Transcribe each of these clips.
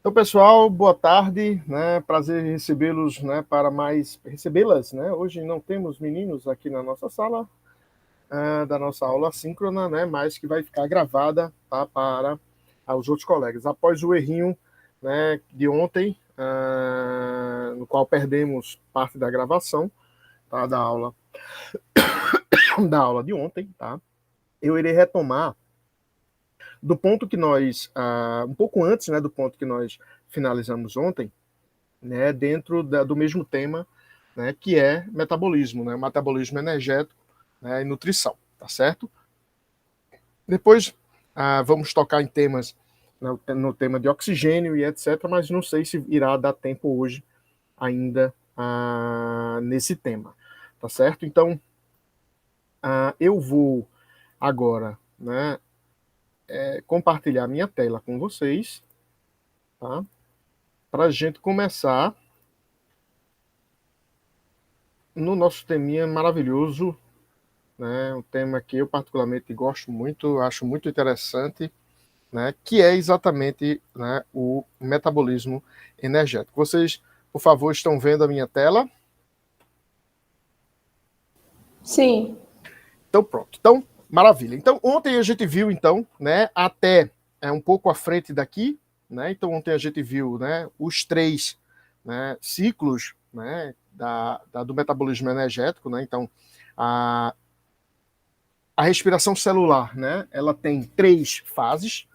Então, pessoal, boa tarde, né? Prazer em recebê-los, né? Para mais recebê-las, né? Hoje não temos meninos aqui na nossa sala da nossa aula síncrona, né? Mas que vai ficar gravada, tá? Para os outros colegas. Após o errinho, né? De ontem, no qual perdemos parte da gravação, tá? Da aula da aula de ontem, tá? Eu irei retomar do ponto que nós, um pouco antes, né? Do ponto que nós finalizamos ontem, né, dentro do mesmo tema, né, que é metabolismo, né, metabolismo energético, né, e nutrição, tá certo? Depois vamos tocar em temas, no tema de oxigênio e etc, mas não sei se irá dar tempo hoje ainda nesse tema, tá certo? Então, eu vou agora, né, compartilhar minha tela com vocês, tá? Para a gente começar no nosso teminha maravilhoso, né, um tema que eu particularmente gosto muito, acho muito interessante, né, que é exatamente, né, o metabolismo energético. Vocês, por favor, estão vendo a minha tela? Sim. Então, pronto. Então, maravilha. Então, ontem a gente viu, então, né, até um pouco à frente daqui, né, então ontem a gente viu, né, os três, né, ciclos, né, do metabolismo energético, né, então, a respiração celular, né, ela tem 3 fases,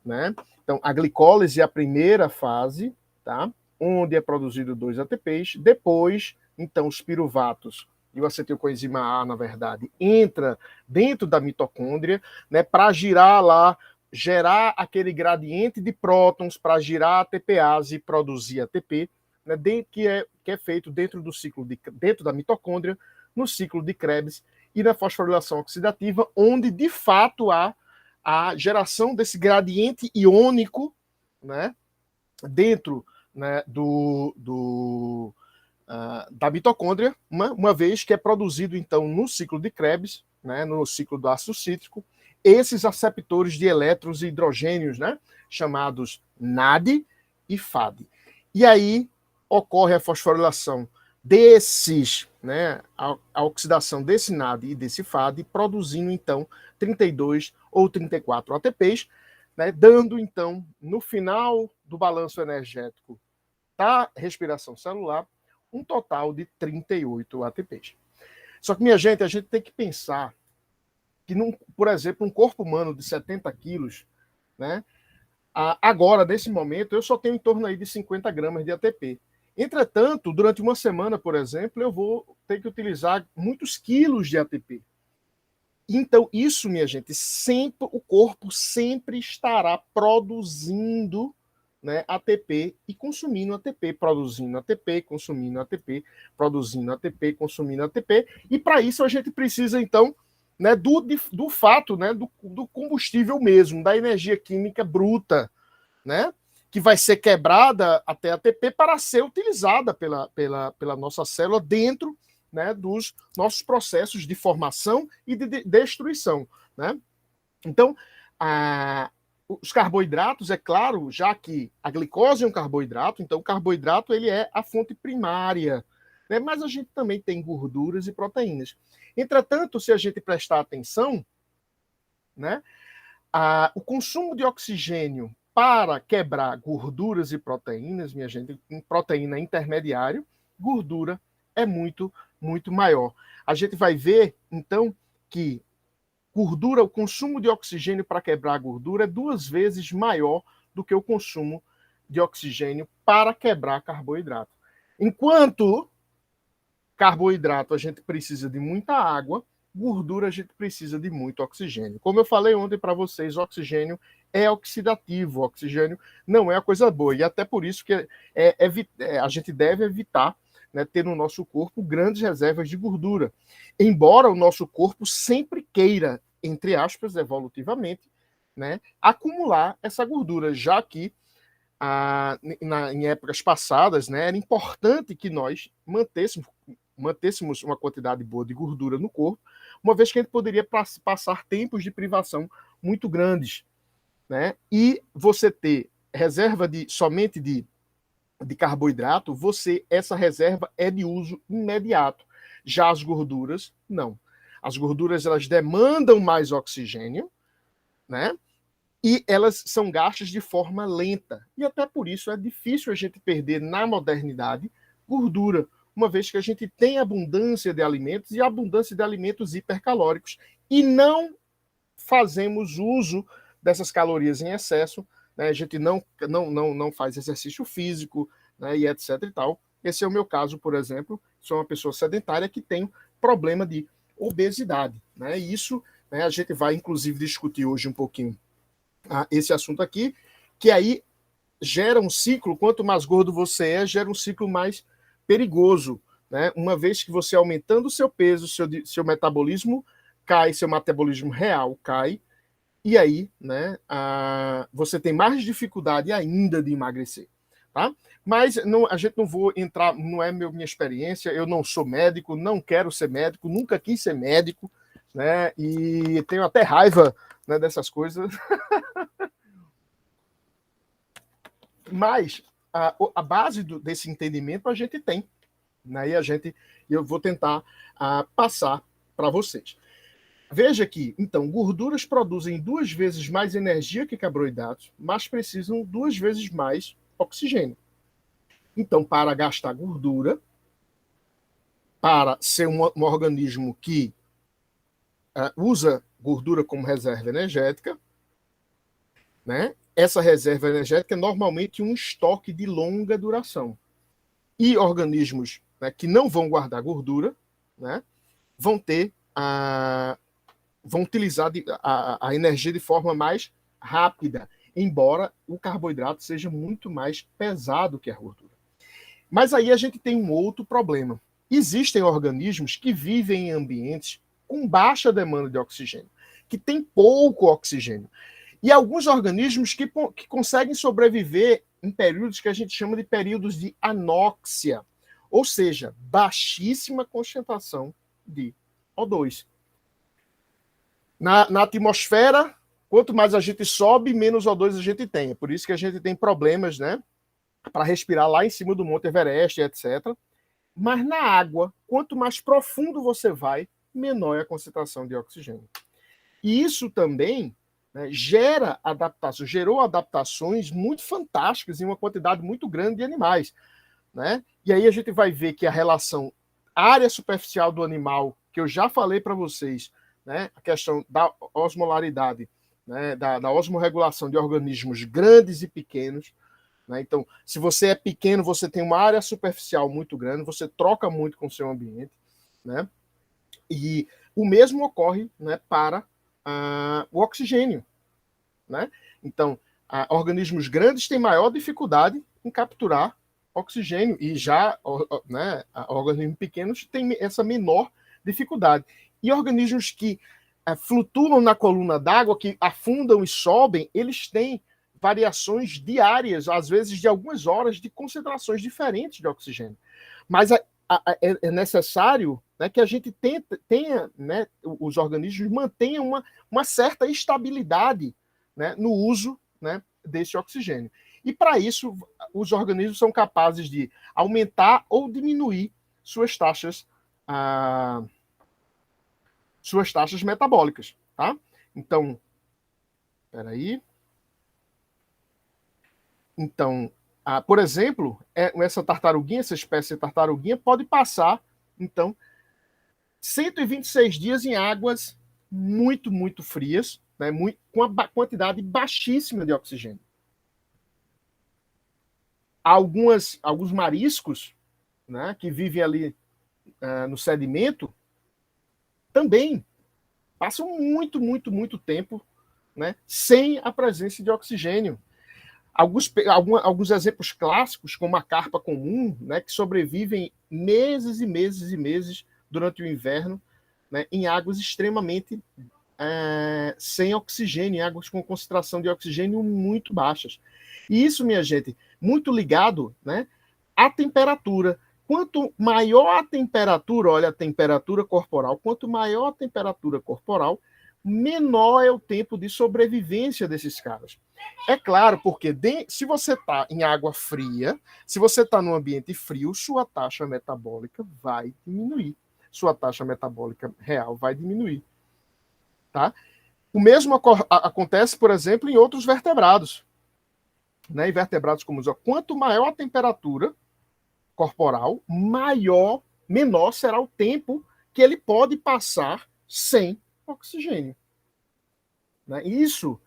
né? Então, a glicólise é a primeira fase, tá? Onde é produzido 2 ATPs. Depois, então, os piruvatos e o acetilcoenzima A, na verdade, entra dentro da mitocôndria, né, para girar lá, gerar aquele gradiente de prótons para girar a ATPase e produzir ATP, né, que é feito dentro do ciclo dentro da mitocôndria, no ciclo de Krebs e na fosforilação oxidativa, onde de fato há a geração desse gradiente iônico, né, dentro, né, da mitocôndria, uma vez que é produzido, então, no ciclo de Krebs, né, no ciclo do ácido cítrico, esses aceptores de elétrons e hidrogênios, né, chamados NAD e FAD. E aí ocorre a fosforilação desses, né, a oxidação desse NAD e desse FAD, produzindo, então, 32 ou 34 ATPs, né, dando, então, no final do balanço energético da respiração celular, um total de 38 ATPs. Só que, minha gente, a gente tem que pensar que, por exemplo, um corpo humano de 70 quilos, né, agora, nesse momento, eu só tenho em torno aí de 50 gramas de ATP. Entretanto, durante uma semana, por exemplo, eu vou ter que utilizar muitos quilos de ATP. Então, isso, minha gente, sempre o corpo sempre estará produzindo, né, ATP e consumindo ATP, produzindo ATP, consumindo ATP, produzindo ATP, consumindo ATP. E para isso a gente precisa, então, né, do fato, né, do combustível mesmo, da energia química bruta, né, que vai ser quebrada até ATP para ser utilizada pela nossa célula dentro, né, dos nossos processos de formação e de destruição, né? Então, os carboidratos, é claro, já que a glicose é um carboidrato, então o carboidrato ele é a fonte primária, né? Mas a gente também tem gorduras e proteínas. Entretanto, se a gente prestar atenção, né, o consumo de oxigênio para quebrar gorduras e proteínas, minha gente, em proteína intermediário, gordura é muito, muito maior. A gente vai ver, então, que gordura, o consumo de oxigênio para quebrar a gordura é 2 vezes maior do que o consumo de oxigênio para quebrar carboidrato. Enquanto carboidrato a gente precisa de muita água, gordura a gente precisa de muito oxigênio. Como eu falei ontem para vocês, oxigênio é oxidativo, o oxigênio não é a coisa boa, e até por isso que a gente deve evitar, né, ter no nosso corpo grandes reservas de gordura, embora o nosso corpo sempre queira, entre aspas, evolutivamente, né, acumular essa gordura, já que em épocas passadas, né, era importante que nós mantêssemos uma quantidade boa de gordura no corpo, uma vez que a gente poderia passar tempos de privação muito grandes, né? E você ter reserva somente de carboidrato, essa reserva é de uso imediato. Já as gorduras, não. As gorduras, elas demandam mais oxigênio, né? E elas são gastas de forma lenta. E até por isso é difícil a gente perder, na modernidade, gordura, uma vez que a gente tem abundância de alimentos e abundância de alimentos hipercalóricos. E não fazemos uso dessas calorias em excesso, né? A gente não faz exercício físico, né? E etc e tal. Esse é o meu caso, por exemplo. Sou uma pessoa sedentária que tem problema de obesidade, né? E isso, né, a gente vai, inclusive, discutir hoje um pouquinho esse assunto aqui, que aí gera um ciclo, quanto mais gordo você é, gera um ciclo mais perigoso, né? Uma vez que você aumentando o seu peso, seu metabolismo cai, seu metabolismo real cai, e aí, né, você tem mais dificuldade ainda de emagrecer, tá? Mas a gente não vou entrar, não é minha experiência, eu não sou médico, não quero ser médico, nunca quis ser médico, né? E tenho até raiva, né, dessas coisas. Mas a base desse entendimento a gente tem, né? E eu vou tentar passar para vocês. Veja aqui, então, gorduras produzem 2 vezes mais energia que carboidratos, mas precisam 2 vezes mais oxigênio. Então, para gastar gordura, para ser um organismo que usa gordura como reserva energética, né? Essa reserva energética é normalmente um estoque de longa duração. E organismos, né, que não vão guardar gordura, né, vão utilizar a energia de forma mais rápida, embora o carboidrato seja muito mais pesado que a gordura. Mas aí a gente tem um outro problema. Existem organismos que vivem em ambientes com baixa demanda de oxigênio, que tem pouco oxigênio. E alguns organismos que conseguem sobreviver em períodos que a gente chama de períodos de anóxia, ou seja, baixíssima concentração de O2. Na atmosfera, quanto mais a gente sobe, menos O2 a gente tem. É por isso que a gente tem problemas, né, para respirar lá em cima do Monte Everest, etc. Mas na água, quanto mais profundo você vai, menor é a concentração de oxigênio. E isso também, né, gerou adaptações muito fantásticas em uma quantidade muito grande de animais, né? E aí a gente vai ver que a relação área superficial do animal, que eu já falei para vocês, né, a questão da osmolaridade, né, da osmorregulação de organismos grandes e pequenos, né? Então, se você é pequeno, você tem uma área superficial muito grande, você troca muito com o seu ambiente, né? E o mesmo ocorre, né, para o oxigênio, né? Então, organismos grandes têm maior dificuldade em capturar oxigênio e já, né, organismos pequenos têm essa menor dificuldade. E organismos que flutuam na coluna d'água, que afundam e sobem, eles têm variações diárias, às vezes de algumas horas, de concentrações diferentes de oxigênio. Mas é necessário, né, que a gente tenha, né, os organismos mantenham uma certa estabilidade, né, no uso, né, desse oxigênio. E para isso, os organismos são capazes de aumentar ou diminuir suas taxas metabólicas, tá? Então, peraí. Então, por exemplo, essa tartaruguinha, essa espécie de tartaruguinha, pode passar, então, 126 dias em águas muito, muito frias, né, com a quantidade baixíssima de oxigênio. Alguns mariscos, né, que vivem ali no sedimento, também passam muito, muito, muito tempo, né, sem a presença de oxigênio. Alguns exemplos clássicos, como a carpa comum, né, que sobrevivem meses e meses e meses durante o inverno, né, em águas extremamente sem oxigênio, em águas com concentração de oxigênio muito baixas. E isso, minha gente, muito ligado, né, à temperatura. Quanto maior a temperatura, olha a temperatura corporal, quanto maior a temperatura corporal, menor é o tempo de sobrevivência desses caras. É claro, porque se você está em água fria, se você está num ambiente frio, sua taxa metabólica vai diminuir. Sua taxa metabólica real vai diminuir. Tá? O mesmo acontece, por exemplo, em outros vertebrados. Né? Em vertebrados comuns. Quanto maior a temperatura corporal, menor será o tempo que ele pode passar sem oxigênio. Né? Isso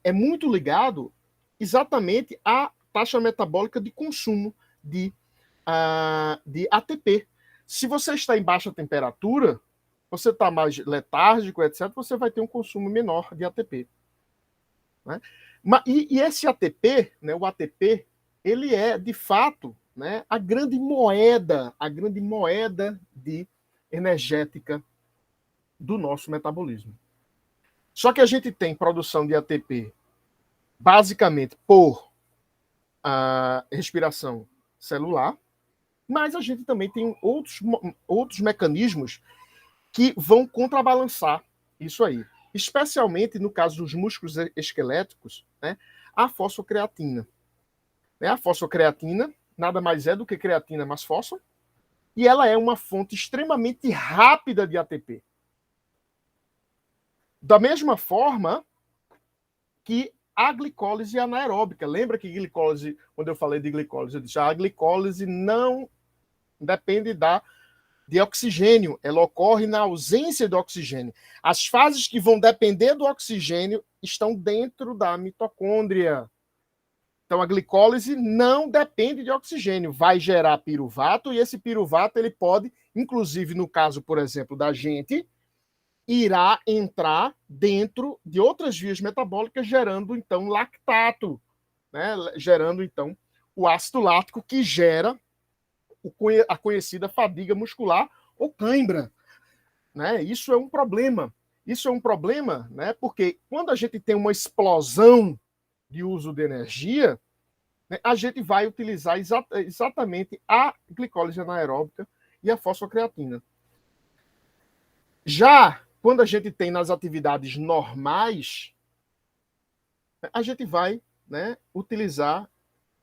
é muito ligado exatamente à taxa metabólica de consumo de ATP. Se você está em baixa temperatura, você está mais letárgico, etc., você vai ter um consumo menor de ATP. Né? E esse ATP, né, o ATP, ele é, de fato, né, a grande moeda de energética do nosso metabolismo. Só que a gente tem produção de ATP basicamente por respiração celular, mas a gente também tem outros mecanismos que vão contrabalançar isso aí. Especialmente no caso dos músculos esqueléticos, né, a fosfocreatina. A fosfocreatina nada mais é do que creatina mais fósforo, e ela é uma fonte extremamente rápida de ATP. Da mesma forma que a glicólise anaeróbica. Lembra que glicólise, quando eu falei de glicólise, eu disse a glicólise não depende de oxigênio, ela ocorre na ausência do oxigênio. As fases que vão depender do oxigênio estão dentro da mitocôndria. Então, a glicólise não depende de oxigênio, vai gerar piruvato, e esse piruvato ele pode, inclusive no caso, por exemplo, da gente, irá entrar dentro de outras vias metabólicas, gerando, então, lactato, né? Gerando, então, o ácido lático, que gera a conhecida fadiga muscular ou cãibra. Né? Isso é um problema. Isso é um problema, né? Porque quando a gente tem uma explosão de uso de energia, né, a gente vai utilizar exatamente a glicólise anaeróbica e a fosfocreatina. Já quando a gente tem nas atividades normais, a gente vai, né, utilizar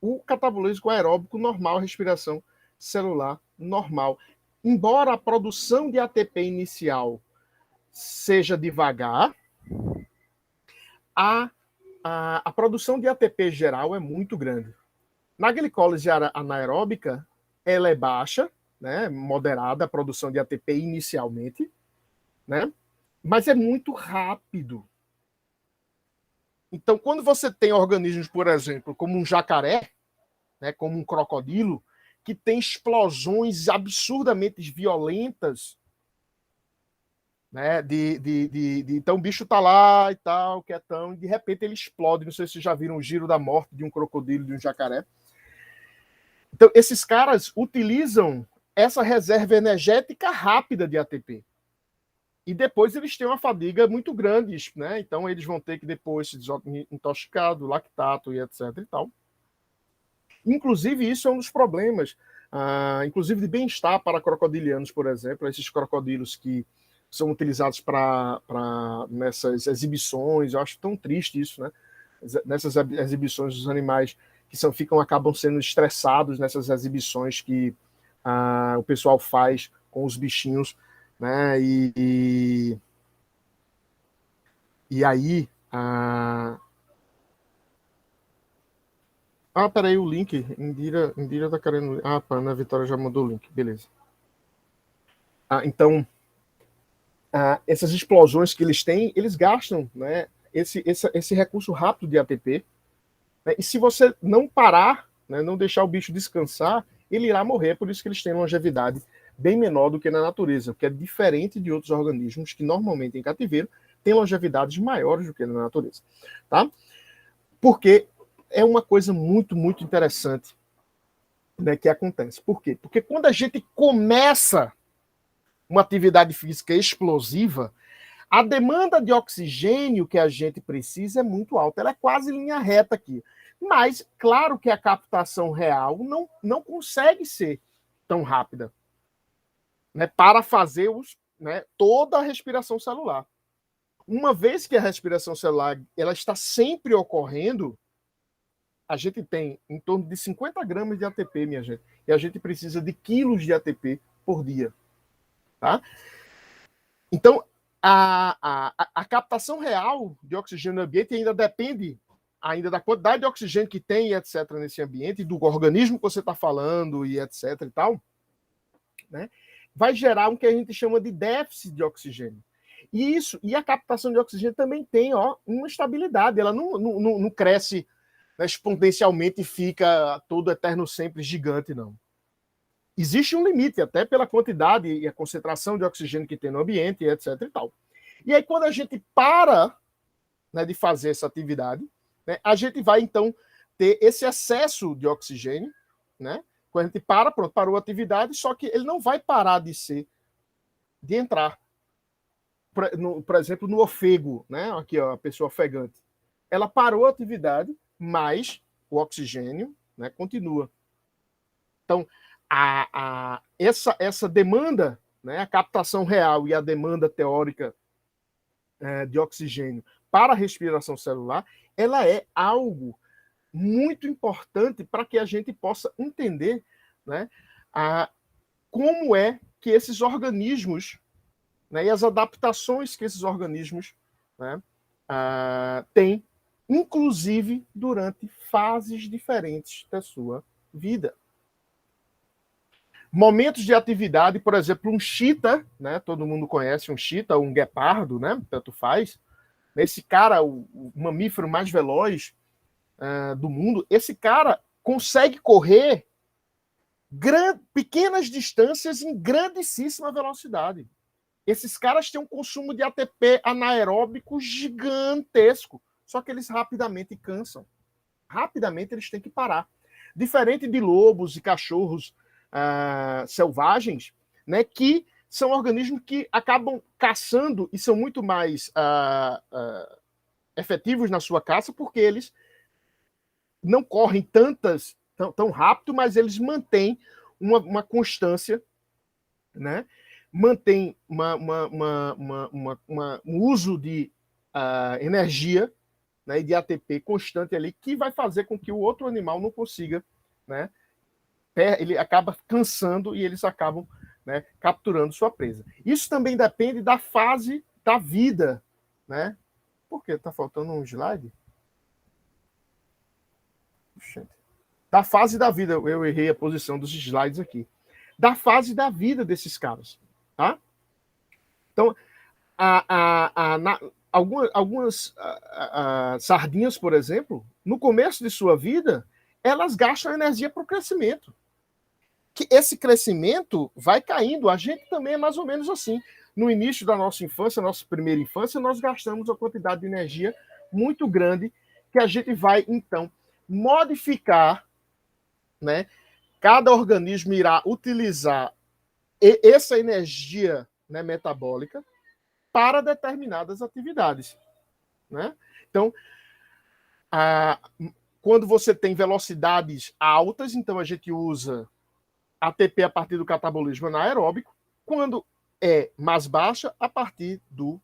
o catabolismo aeróbico normal, a respiração celular normal. Embora a produção de ATP inicial seja devagar, a produção de ATP geral é muito grande. Na glicólise anaeróbica, ela é baixa, né, moderada a produção de ATP inicialmente, né, mas é muito rápido. Então, quando você tem organismos, por exemplo, como um jacaré, né, como um crocodilo, que tem explosões absurdamente violentas, né, então o bicho tá lá e tal, quietão, e de repente ele explode. Não sei se vocês já viram o giro da morte de um crocodilo, de um jacaré. Então, esses caras utilizam essa reserva energética rápida de ATP. E depois eles têm uma fadiga muito grande, né? Então eles vão ter que depois se desintoxicar do lactato e etc e tal. Inclusive, isso é um dos problemas, inclusive de bem-estar para crocodilianos, por exemplo, esses crocodilos que são utilizados nessas exibições. Eu acho tão triste isso, né? Nessas exibições dos animais que acabam sendo estressados nessas exibições que o pessoal faz com os bichinhos, né? E aí peraí, o link. Indira tá querendo. A Ana Vitória já mandou o link, beleza. Então, essas explosões que eles têm, eles gastam, né, esse recurso rápido de ATP. Né, e se você não parar, né, não deixar o bicho descansar, ele irá morrer. Por isso que eles têm longevidade bem menor do que na natureza, que é diferente de outros organismos que normalmente em cativeiro têm longevidades maiores do que na natureza. Tá? Porque é uma coisa muito, muito interessante, né, que acontece. Por quê? Porque quando a gente começa uma atividade física explosiva, a demanda de oxigênio que a gente precisa é muito alta. Ela é quase linha reta aqui. Mas, claro que a captação real não consegue ser tão rápida, né, para fazer toda a respiração celular. uma vez que a respiração celular ela está sempre ocorrendo, a gente tem em torno de 50 gramas de ATP, minha gente. E a gente precisa de quilos de ATP por dia. Tá? Então, a captação real de oxigênio no ambiente ainda depende ainda da quantidade de oxigênio que tem, etc., nesse ambiente, do organismo que você está falando, e etc. e tal, né? Vai gerar o que a gente chama de déficit de oxigênio. E a captação de oxigênio também tem uma estabilidade, ela não cresce, né, exponencialmente e fica todo eterno sempre gigante, não. Existe um limite, até pela quantidade e a concentração de oxigênio que tem no ambiente, etc. e tal. E aí, quando a gente para, né, de fazer essa atividade, né, a gente vai, então, ter esse excesso de oxigênio, né? Quando a gente para, pronto, parou a atividade, só que ele não vai parar de entrar. Por exemplo, no ofego, né? Aqui, ó, a pessoa ofegante. Ela parou a atividade, mas o oxigênio, né, continua. Então, essa demanda, né, a captação real e a demanda teórica de oxigênio para a respiração celular, ela é algo muito importante para que a gente possa entender, né, como é que esses organismos, né, e as adaptações que esses organismos, né, têm, inclusive durante fases diferentes da sua vida. Momentos de atividade, por exemplo, um cheetah, né? Todo mundo conhece um cheetah, um guepardo, né? Tanto faz. Esse cara, o mamífero mais veloz do mundo, esse cara consegue correr pequenas distâncias em grandíssima velocidade. Esses caras têm um consumo de ATP anaeróbico gigantesco, só que eles rapidamente cansam. Rapidamente eles têm que parar. Diferente de lobos e cachorros selvagens, né, que são organismos que acabam caçando e são muito mais efetivos na sua caça, porque eles não correm tão rápido, mas eles mantêm uma constância, né, mantêm um uso de energia, né, e de ATP constante ali, que vai fazer com que o outro animal não consiga, né, ele acaba cansando e eles acabam, né, capturando sua presa. Isso também depende da fase da vida, né? Por quê? Tá faltando um slide? Da fase da vida, eu errei a posição dos slides aqui. Da fase da vida desses caras, tá? Então, algumas sardinhas, por exemplo, no começo de sua vida, elas gastam energia para o crescimento. Que esse crescimento vai caindo. A gente também é mais ou menos assim. No início da nossa infância, nossa primeira infância, nós gastamos uma quantidade de energia muito grande que a gente vai, então, modificar, né? Cada organismo irá utilizar essa energia, né, metabólica para determinadas atividades, né? Então, quando você tem velocidades altas, então a gente usa ATP a partir do catabolismo anaeróbico, quando é mais baixa, a partir do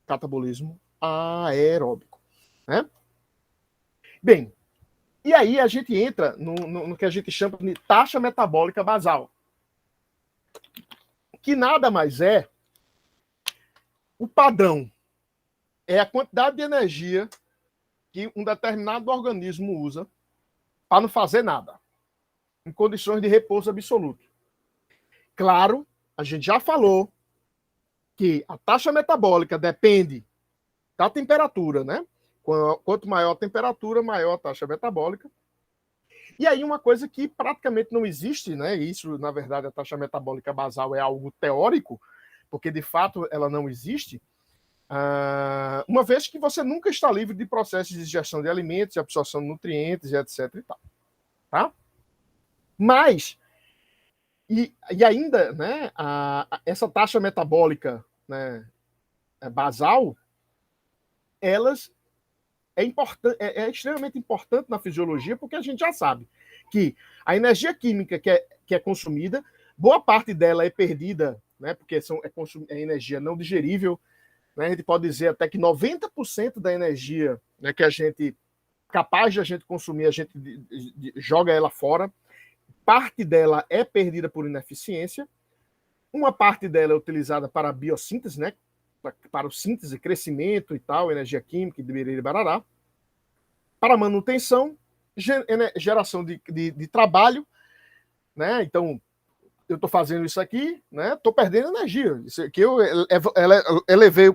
catabolismo aeróbico, né? Bem, e aí a gente entra no que a gente chama de taxa metabólica basal, que nada mais é o padrão, é a quantidade de energia que um determinado organismo usa para não fazer nada, em condições de repouso absoluto. Claro, a gente já falou que a taxa metabólica depende da temperatura, né? Quanto maior a temperatura, maior a taxa metabólica. E aí uma coisa que praticamente não existe, né? Isso, na verdade, a taxa metabólica basal é algo teórico, porque de fato ela não existe, uma vez que você nunca está livre de processos de digestão de alimentos, de absorção de nutrientes, etc. e tal. Tá? Mas, e ainda, né, essa taxa metabólica, né, basal, elas é extremamente importante na fisiologia, porque a gente já sabe que a energia química que é consumida, boa parte dela é perdida, né, porque é energia não digerível, né, a gente pode dizer até que 90% da energia, né, que a gente capaz de a gente consumir, a gente joga ela fora. Parte dela é perdida por ineficiência, uma parte dela é utilizada para a biossíntese, né, para o síntese, crescimento e tal, energia química, de barará, para manutenção, geração de trabalho, né? Então, eu estou fazendo isso aqui, né? Estou perdendo energia. Isso aqui eu elevei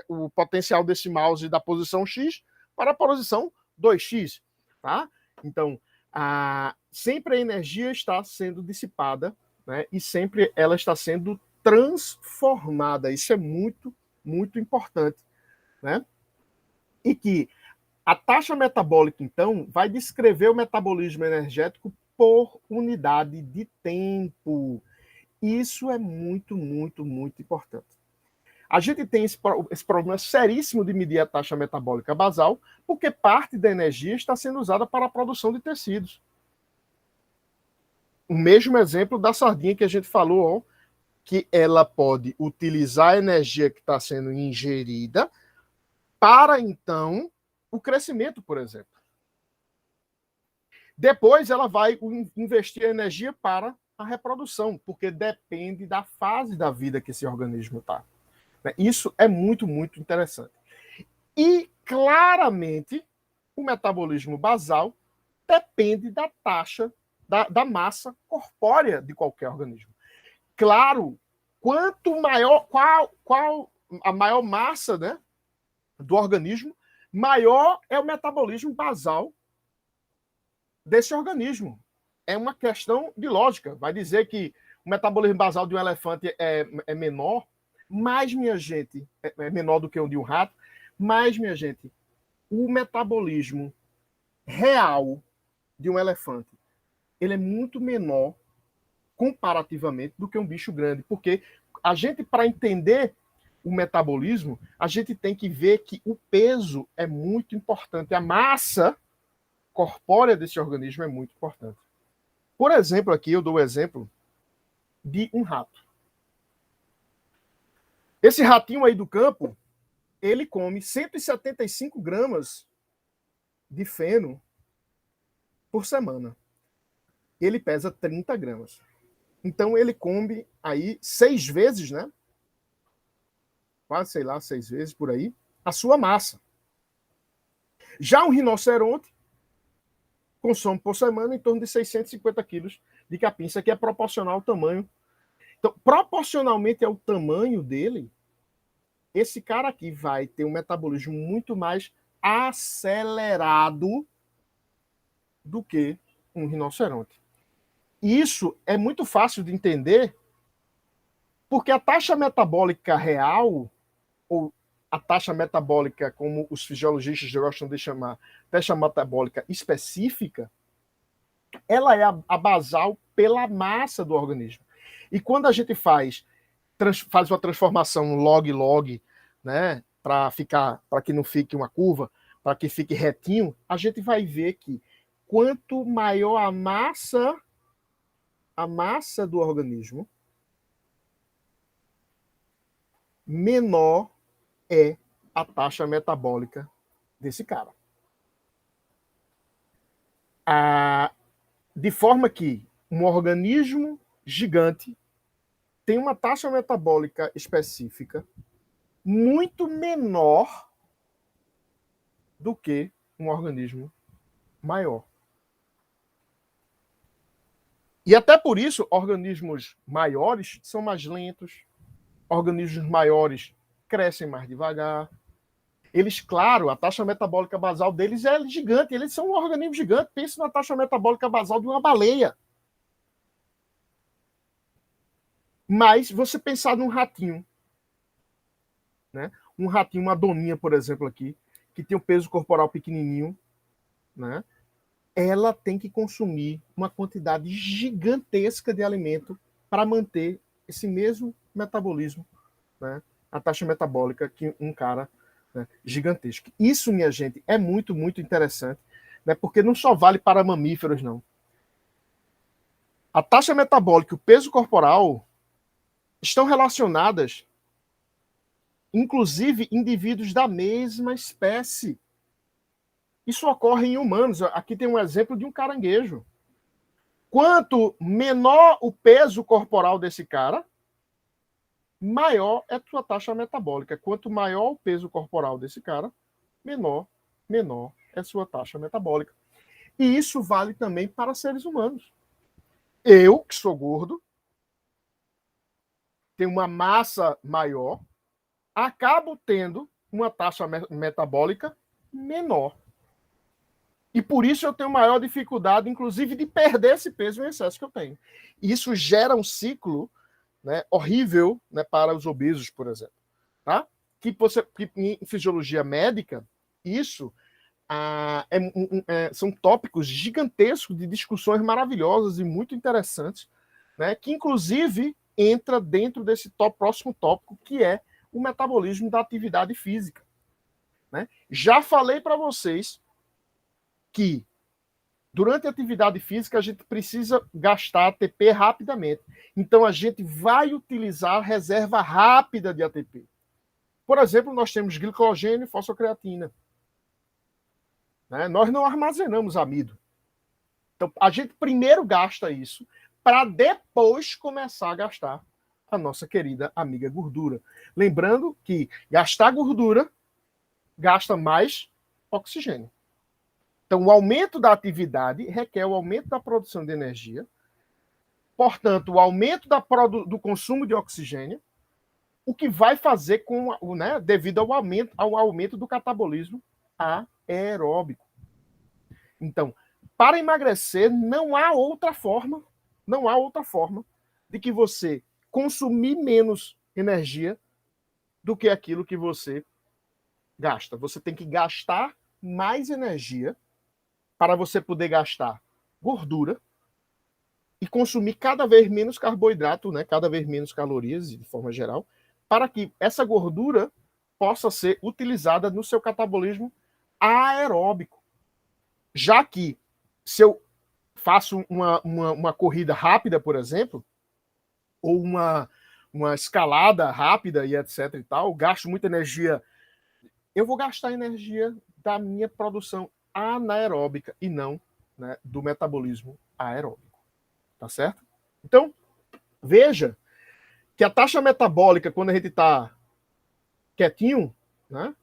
o potencial desse mouse da posição X para a posição 2x, tá? Então, sempre a energia está sendo dissipada, né? E sempre ela está sendo transformada. Isso é muito, muito importante, né? E que a taxa metabólica, então, vai descrever o metabolismo energético por unidade de tempo. Isso é muito, muito, muito importante. A gente tem esse problema seríssimo de medir a taxa metabólica basal, porque parte da energia está sendo usada para a produção de tecidos. O mesmo exemplo da sardinha que a gente falou, ó, que ela pode utilizar a energia que está sendo ingerida para, então, o crescimento, por exemplo. Depois ela vai investir a energia para a reprodução, porque depende da fase da vida que esse organismo está. Isso é muito, muito interessante. E, claramente, o metabolismo basal depende da taxa, da massa corpórea de qualquer organismo. Claro, quanto maior, qual a maior massa, né, do organismo, maior é o metabolismo basal desse organismo. É uma questão de lógica. Vai dizer que o metabolismo basal de um elefante é menor, mas, minha gente, é menor do que o de um rato, mas, minha gente, o metabolismo real de um elefante, ele é muito menor comparativamente do que um bicho grande, porque a gente, para entender o metabolismo, a gente tem que ver que o peso é muito importante, a massa corpórea desse organismo é muito importante. Por exemplo, aqui eu dou o exemplo de um rato. Esse ratinho aí do campo, ele come 175 gramas de feno por semana. Ele pesa 30 gramas. Então ele come aí 6 vezes, né? Quase, sei lá, 6 vezes por aí, a sua massa. Já um rinoceronte consome por semana em torno de 650 quilos de capim. Isso aqui é proporcional ao tamanho. Então, proporcionalmente ao tamanho dele, esse cara aqui vai ter um metabolismo muito mais acelerado do que um rinoceronte. Isso é muito fácil de entender, porque a taxa metabólica real, ou a taxa metabólica, como os fisiologistas gostam de chamar, taxa metabólica específica, ela é a basal pela massa do organismo. E quando a gente faz uma transformação log-log, né, para que não fique uma curva, para que fique retinho, a gente vai ver que quanto maior a massa do organismo, menor é a taxa metabólica desse cara. De forma que um organismo gigante tem uma taxa metabólica específica muito menor do que um organismo maior. E até por isso, organismos maiores são mais lentos, organismos maiores crescem mais devagar. Eles, claro, a taxa metabólica basal deles é gigante, eles são um organismo gigante. Pense na taxa metabólica basal de uma baleia. Mas você pensar num ratinho, né? Um ratinho, uma doninha, por exemplo, aqui, que tem um peso corporal pequenininho, né? Ela tem que consumir uma quantidade gigantesca de alimento para manter esse mesmo metabolismo, né? A taxa metabólica que um cara, né, gigantesco. Isso, minha gente, é muito, muito interessante, né? Porque não só vale para mamíferos, não. A taxa metabólica e o peso corporal estão relacionadas inclusive indivíduos da mesma espécie. Isso ocorre em humanos. Aqui tem um exemplo de um caranguejo. Quanto menor o peso corporal desse cara, maior é a sua taxa metabólica. Quanto maior o peso corporal desse cara, menor é a sua taxa metabólica. E isso vale também para seres humanos. Eu, que sou gordo, tenho uma massa maior, acabo tendo uma taxa metabólica menor. E por isso eu tenho maior dificuldade, inclusive, de perder esse peso em excesso que eu tenho. Isso gera um ciclo, né, horrível, né, para os obesos, por exemplo. Tá? Que em fisiologia médica, isso são tópicos gigantescos de discussões maravilhosas e muito interessantes, né, que inclusive entra dentro desse próximo tópico, que é o metabolismo da atividade física. Né? Já falei para vocês que durante a atividade física a gente precisa gastar ATP rapidamente. Então a gente vai utilizar reserva rápida de ATP. Por exemplo, nós temos glicogênio e fosfocreatina. Né? Nós não armazenamos amido. Então a gente primeiro gasta isso para depois começar a gastar a nossa querida amiga gordura. Lembrando que gastar gordura gasta mais oxigênio. Então, o aumento da atividade requer o aumento da produção de energia, portanto, o aumento do consumo de oxigênio, o que vai fazer né, devido ao aumento do catabolismo aeróbico. Então, para emagrecer, não há outra forma de que você consumir menos energia do que aquilo que você gasta. Você tem que gastar mais energia para você poder gastar gordura e consumir cada vez menos carboidrato, né, cada vez menos calorias, de forma geral, para que essa gordura possa ser utilizada no seu catabolismo aeróbico. Já que, se eu faço uma corrida rápida, por exemplo, ou uma escalada rápida e etc e tal, gasto muita energia, eu vou gastar energia da minha produção anaeróbica e não, né, do metabolismo aeróbico. Tá certo? Então, veja que a taxa metabólica, quando a gente está quietinho, né,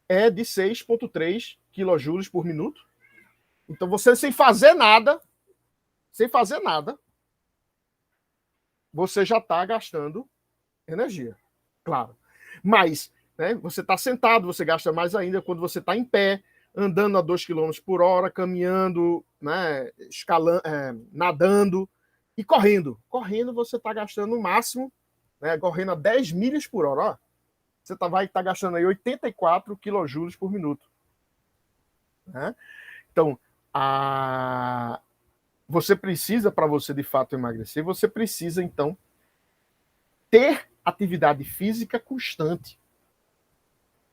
é de 6,3 kJ por minuto. Então, você sem fazer nada, você já está gastando energia. Claro. Mas, né, você está sentado, você gasta mais ainda quando você está em pé, andando a 2 km por hora, caminhando, né, nadando e correndo. Correndo você está gastando no máximo, né, correndo a 10 milhas por hora. Ó, você vai estar gastando aí 84 kJ por minuto. Né? Então, você precisa, para você de fato emagrecer, você precisa, então, ter atividade física constante.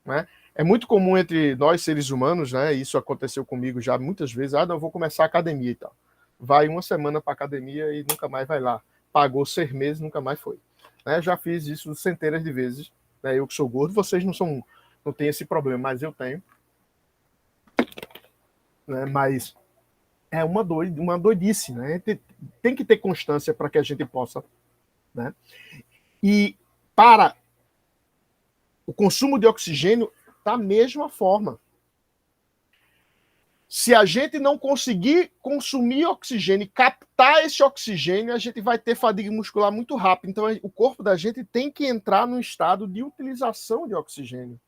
Né? É muito comum entre nós, seres humanos, né? Isso aconteceu comigo já muitas vezes. Não, vou começar a academia e tal. Vai uma semana para a academia e nunca mais vai lá. Pagou 6 meses, nunca mais foi. Né? Já fiz isso centenas de vezes. Né? Eu que sou gordo, vocês não têm esse problema, mas eu tenho. Né? Mas é uma doidice. Né? Tem que ter constância para que a gente possa. Né? E para o consumo de oxigênio, da mesma forma. Se a gente não conseguir consumir oxigênio e captar esse oxigênio, a gente vai ter fadiga muscular muito rápido. Então, o corpo da gente tem que entrar num estado de utilização de oxigênio.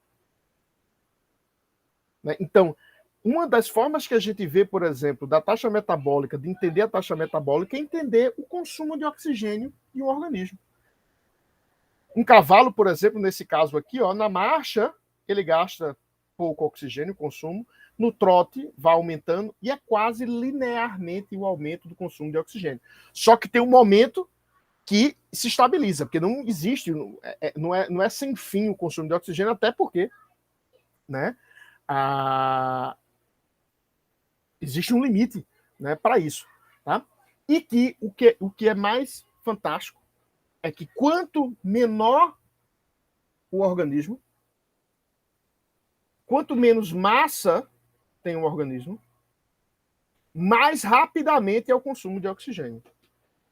Né? Então, uma das formas que a gente vê, por exemplo, da taxa metabólica, de entender a taxa metabólica, é entender o consumo de oxigênio em um organismo. Um cavalo, por exemplo, nesse caso aqui, ó, na marcha, ele gasta pouco oxigênio, consumo. No trote, vai aumentando e é quase linearmente o aumento do consumo de oxigênio. Só que tem um momento que se estabiliza, porque não existe, não é sem fim o consumo de oxigênio, até porque, né, existe um limite, né, para isso. Tá? E que o que é mais fantástico é que quanto menor o organismo, quanto menos massa tem o organismo, mais rapidamente é o consumo de oxigênio.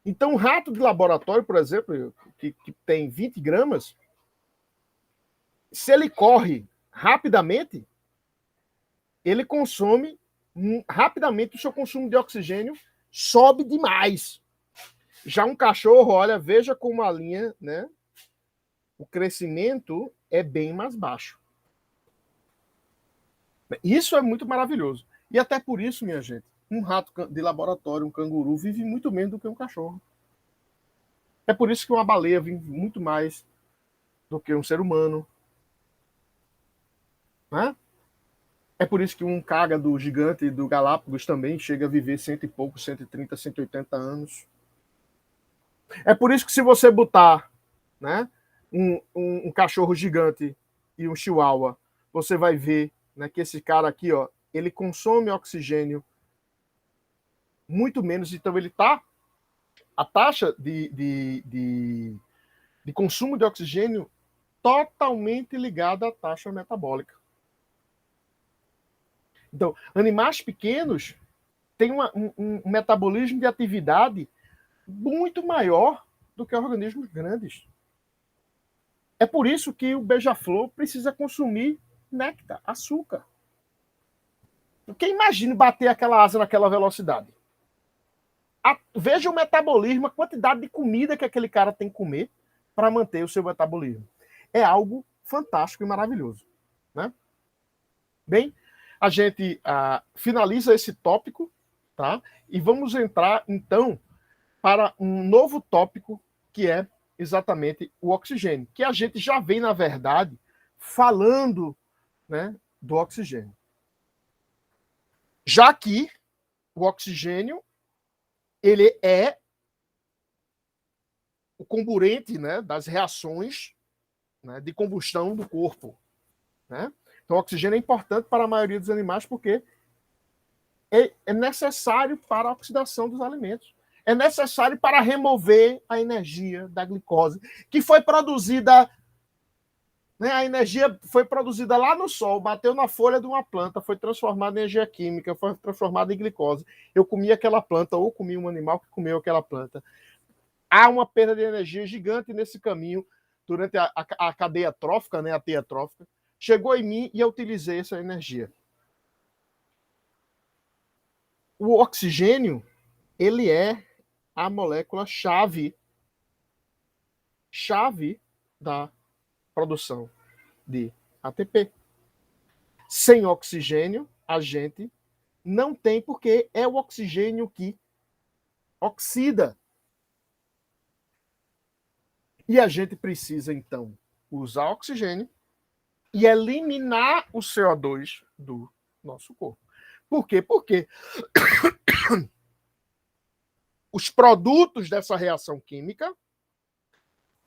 Então, um rato de laboratório, por exemplo, que tem 20 gramas, se ele corre rapidamente, ele consome rapidamente, o seu consumo de oxigênio sobe demais. Já um cachorro, olha, veja como a linha, né? O crescimento é bem mais baixo. Isso é muito maravilhoso. E até por isso, minha gente, um rato de laboratório, um canguru, vive muito menos do que um cachorro. É por isso que uma baleia vive muito mais do que um ser humano. Né? É por isso que um cágado gigante do Galápagos também chega a viver 100 e pouco, 130, 180 anos. É por isso que se você botar, né, um cachorro gigante e um chihuahua, você vai ver, né, que esse cara aqui, ó, ele consome oxigênio muito menos, então ele tá, a taxa de consumo de oxigênio totalmente ligada à taxa metabólica. Então, animais pequenos têm um metabolismo de atividade muito maior do que organismos grandes. É por isso que o beija-flor precisa consumir néctar, açúcar. Porque imagine bater aquela asa naquela velocidade. Veja o metabolismo, a quantidade de comida que aquele cara tem que comer para manter o seu metabolismo. É algo fantástico e maravilhoso. Né? Bem, a gente finaliza esse tópico, tá? E vamos entrar, então, para um novo tópico, que é exatamente o oxigênio, que a gente já vem, na verdade, falando, né, do oxigênio. Já que o oxigênio ele é o comburente, né, das reações, né, de combustão do corpo. Né? Então, o oxigênio é importante para a maioria dos animais porque é necessário para a oxidação dos alimentos. É necessário para remover a energia da glicose, que foi produzida, né, a energia foi produzida lá no sol, bateu na folha de uma planta, foi transformada em energia química, foi transformada em glicose. Eu comi aquela planta, ou comi um animal que comeu aquela planta. Há uma perda de energia gigante nesse caminho, durante a cadeia trófica, né, a teia trófica. Chegou em mim e eu utilizei essa energia. O oxigênio, ele é a molécula chave da produção de ATP. Sem oxigênio, a gente não tem, porque é o oxigênio que oxida. E a gente precisa, então, usar oxigênio e eliminar o CO2 do nosso corpo. Por quê? Porque os produtos dessa reação química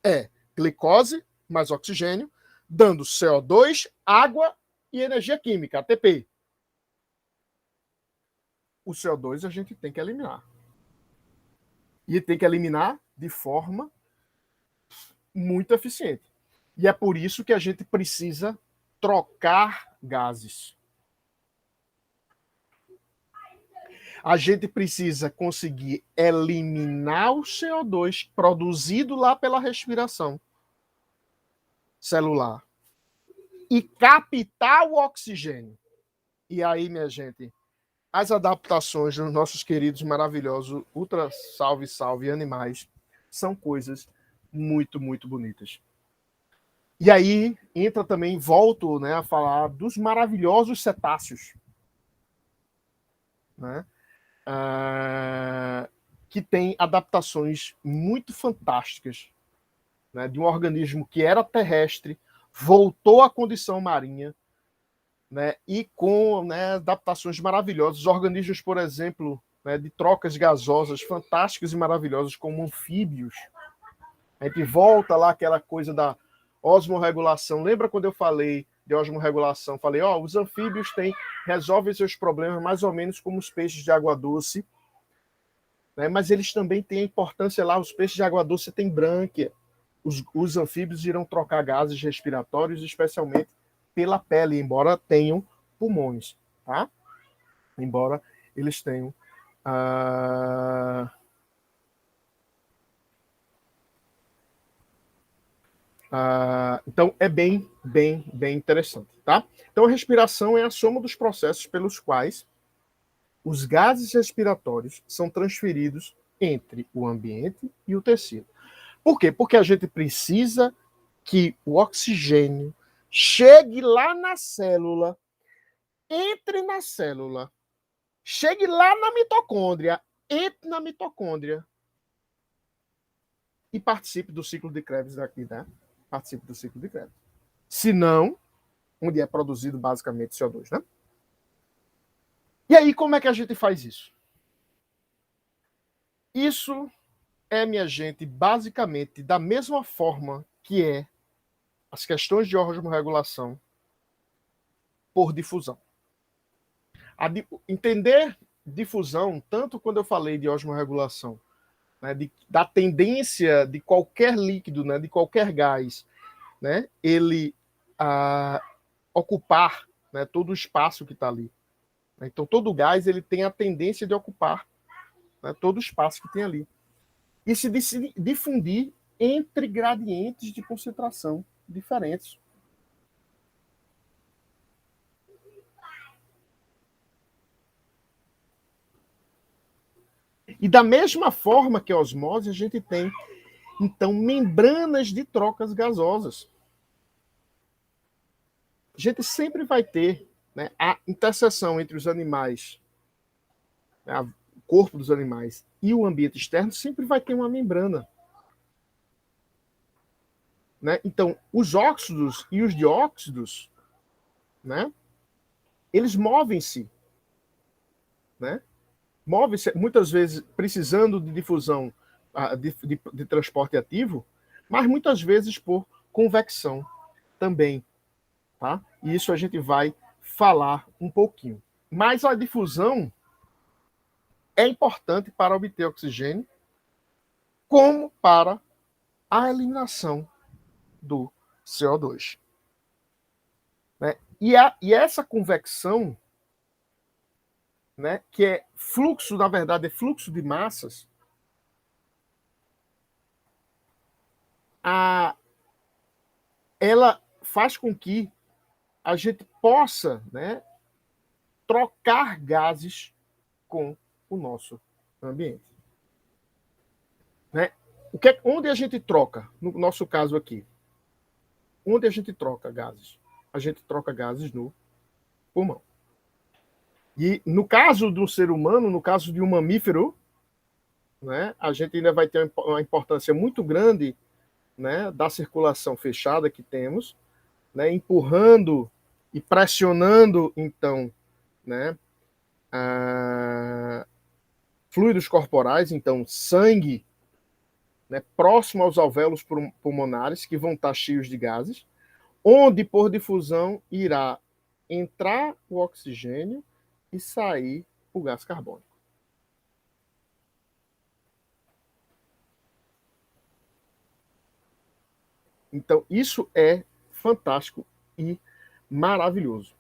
é glicose mais oxigênio, dando CO2, água e energia química, ATP. O CO2 a gente tem que eliminar. E tem que eliminar de forma muito eficiente. E é por isso que a gente precisa trocar gases. A gente precisa conseguir eliminar o CO2 produzido lá pela respiração celular e captar o oxigênio. E aí, minha gente, as adaptações dos nossos queridos maravilhosos Ultra Salve Animais são coisas muito, muito bonitas. E aí entra também, volto, né, a falar dos maravilhosos cetáceos, né, que tem adaptações muito fantásticas, né, de um organismo que era terrestre, voltou à condição marinha, né, e com, né, adaptações maravilhosas. Organismos, por exemplo, né, de trocas gasosas fantásticas e maravilhosas, como anfíbios. A gente volta lá aquela coisa da osmorregulação. Lembra quando eu falei de osmorregulação? Falei, os anfíbios resolvem seus problemas mais ou menos como os peixes de água doce, né? Mas eles também têm a importância lá. Os peixes de água doce têm brânquia. Os anfíbios irão trocar gases respiratórios, especialmente pela pele, embora tenham pulmões, tá? Embora eles tenham então é bem interessante, tá? Então a respiração é a soma dos processos pelos quais os gases respiratórios são transferidos entre o ambiente e o tecido. Por quê? Porque a gente precisa que o oxigênio chegue lá na célula, entre na célula, chegue lá na mitocôndria, entre na mitocôndria e participe do ciclo de Krebs daqui, né? Participe do ciclo de Krebs. Se não, onde é produzido basicamente CO2, né? E aí, como é que a gente faz isso? Isso é, minha gente, basicamente da mesma forma que é as questões de osmorregulação por difusão. Entender difusão, tanto quando eu falei de osmorregulação, né, da tendência de qualquer líquido, né, de qualquer gás, né, ele ocupar, né, todo o espaço que está ali. Então, todo gás ele tem a tendência de ocupar, né, todo o espaço que tem ali. E se difundir entre gradientes de concentração diferentes. E da mesma forma que a osmose, a gente tem, então, membranas de trocas gasosas. A gente sempre vai ter, né, a interseção entre os animais, né, o corpo dos animais e o ambiente externo, sempre vai ter uma membrana. Né? Então, os óxidos e os dióxidos, né, eles movem-se. Né? Movem-se, muitas vezes, precisando de difusão, de transporte ativo, mas muitas vezes por convecção também. Tá? E isso a gente vai falar um pouquinho. Mas a difusão é importante para obter oxigênio, como para a eliminação do CO2. Né? E essa convecção, né, que é fluxo, na verdade, é fluxo de massas, ela faz com que a gente possa, né, trocar gases com o nosso ambiente. Né? Onde a gente troca, no nosso caso aqui? Onde a gente troca gases? A gente troca gases no pulmão. E no caso do ser humano, no caso de um mamífero, né, a gente ainda vai ter uma importância muito grande, né, da circulação fechada que temos, né, empurrando e pressionando, então, né, fluidos corporais, então sangue, né, próximo aos alvéolos pulmonares, que vão estar cheios de gases, onde por difusão irá entrar o oxigênio e sair o gás carbônico. Então, isso é fantástico e maravilhoso.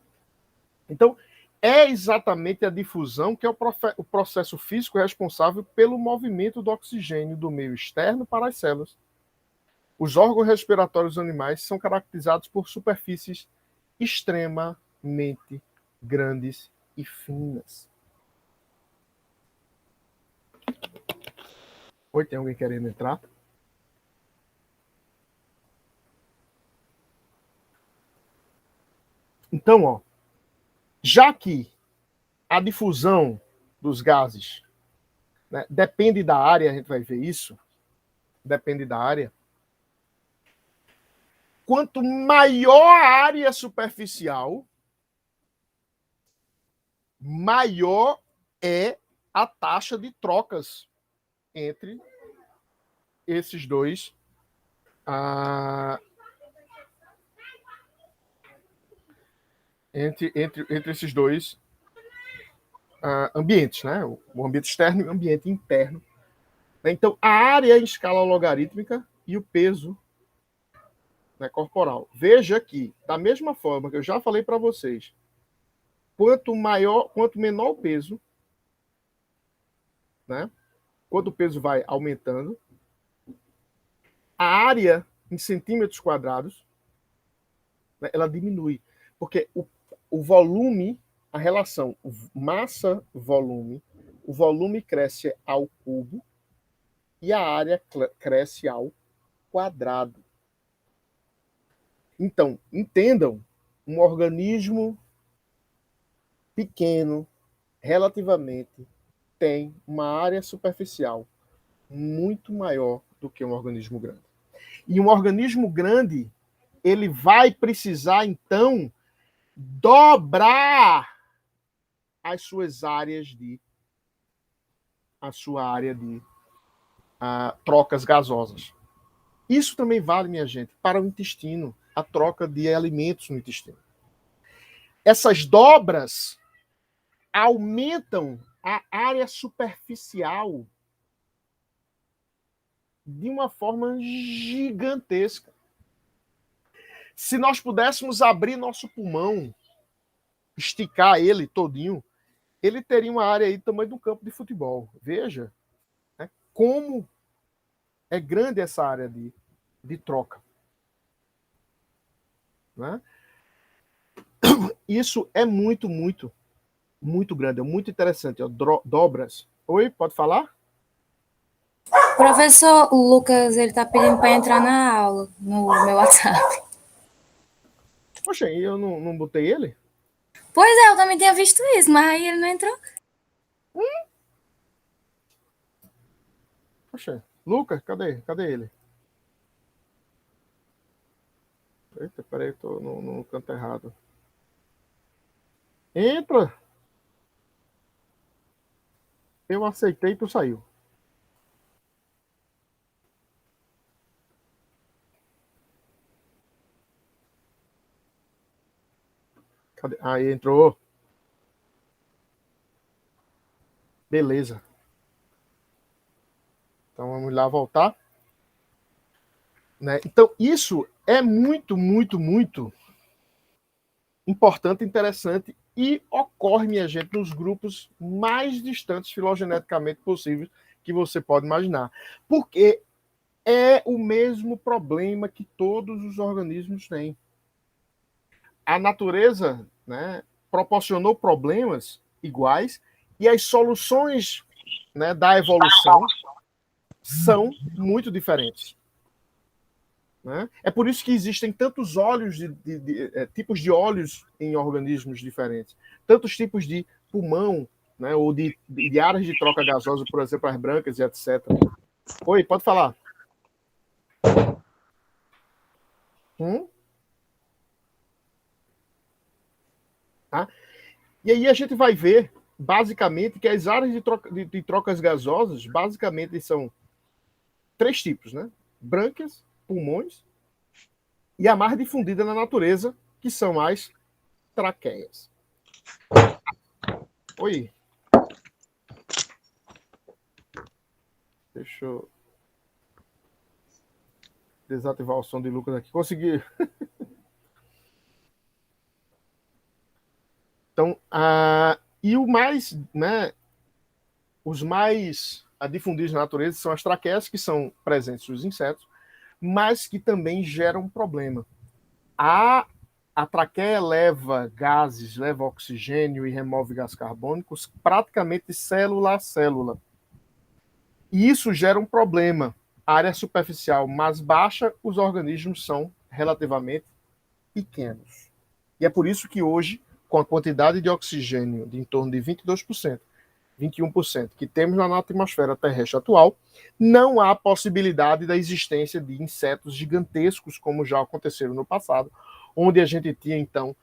Então, é exatamente a difusão que é o processo físico responsável pelo movimento do oxigênio do meio externo para as células. Os órgãos respiratórios dos animais são caracterizados por superfícies extremamente grandes e finas. Oi, tem alguém querendo entrar? Então, ó, já que a difusão dos gases, né, depende da área, a gente vai ver isso, depende da área. Quanto maior a área superficial, maior é a taxa de trocas entre esses dois entre esses dois ambientes, né? O ambiente externo e o ambiente interno. Então, a área em escala logarítmica e o peso né, corporal. Veja que, da mesma forma que eu já falei para vocês, quanto menor o peso, né, quando o peso vai aumentando, a área em centímetros quadrados, né, ela diminui. Porque o volume, a relação massa-volume, o volume cresce ao cubo e a área cresce ao quadrado. Então, entendam, um organismo pequeno, relativamente, tem uma área superficial muito maior do que um organismo grande. E um organismo grande, ele vai precisar, então, dobrar as suas áreas a sua área de trocas gasosas. Isso também vale, minha gente, para o intestino, a troca de alimentos no intestino. Essas dobras aumentam a área superficial de uma forma gigantesca. Se nós pudéssemos abrir nosso pulmão, esticar ele todinho, ele teria uma área aí do tamanho do campo de futebol. Veja, né, como é grande essa área de troca. Né? Isso é muito, muito, muito grande, é muito interessante. Ó, dobras. Oi, pode falar? Professor, o Lucas, ele tá pedindo para entrar na aula no meu WhatsApp. Poxa, eu não botei ele? Pois é, eu também tinha visto isso, mas aí ele não entrou. Poxa, Lucas, cadê ele? Eita, peraí, eu tô no canto errado. Entra! Eu aceitei e tu saiu. Cadê? Aí entrou. Beleza. Então vamos lá voltar. Né? Então, isso é muito, muito, muito importante, interessante e ocorre, minha gente, nos grupos mais distantes filogeneticamente possíveis que você pode imaginar. Porque é o mesmo problema que todos os organismos têm. A natureza, né, proporcionou problemas iguais e as soluções, né, da evolução são muito diferentes. Né? É por isso que existem tantos óleos, tipos de óleos em organismos diferentes, tantos tipos de pulmão, né, ou de áreas de troca gasosa, por exemplo, as brancas e etc. Oi, pode falar. Tá? E aí a gente vai ver, basicamente, que as áreas de trocas gasosas, basicamente, são 3 tipos, né? Brânquias, pulmões, e a mais difundida na natureza, que são as traqueias. Oi. Deixa eu desativar o som de Lucas aqui. Consegui. Então, e o mais, né, os mais difundidos na natureza são as traqueias, que são presentes nos insetos, mas que também geram problema. A traqueia leva gases, leva oxigênio e remove gás carbônicos praticamente célula a célula. E isso gera um problema. A área superficial mais baixa, os organismos são relativamente pequenos. E é por isso que hoje, com a quantidade de oxigênio de em torno de 22%, 21% que temos na atmosfera terrestre atual, não há possibilidade da existência de insetos gigantescos, como já aconteceram no passado, onde a gente tinha, então,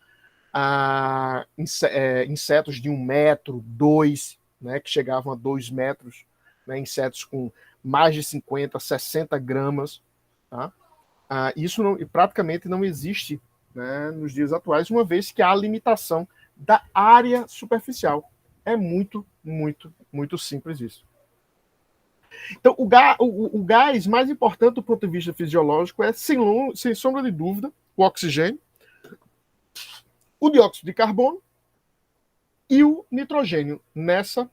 insetos de 1 metro, 2, né, que chegavam a 2 metros, né, insetos com mais de 50, 60 gramas. Tá? Isso praticamente não existe, né, nos dias atuais, uma vez que há a limitação da área superficial. É muito, muito, muito simples isso. Então, o gás mais importante do ponto de vista fisiológico é, sem sombra de dúvida, o oxigênio, o dióxido de carbono e o nitrogênio nessa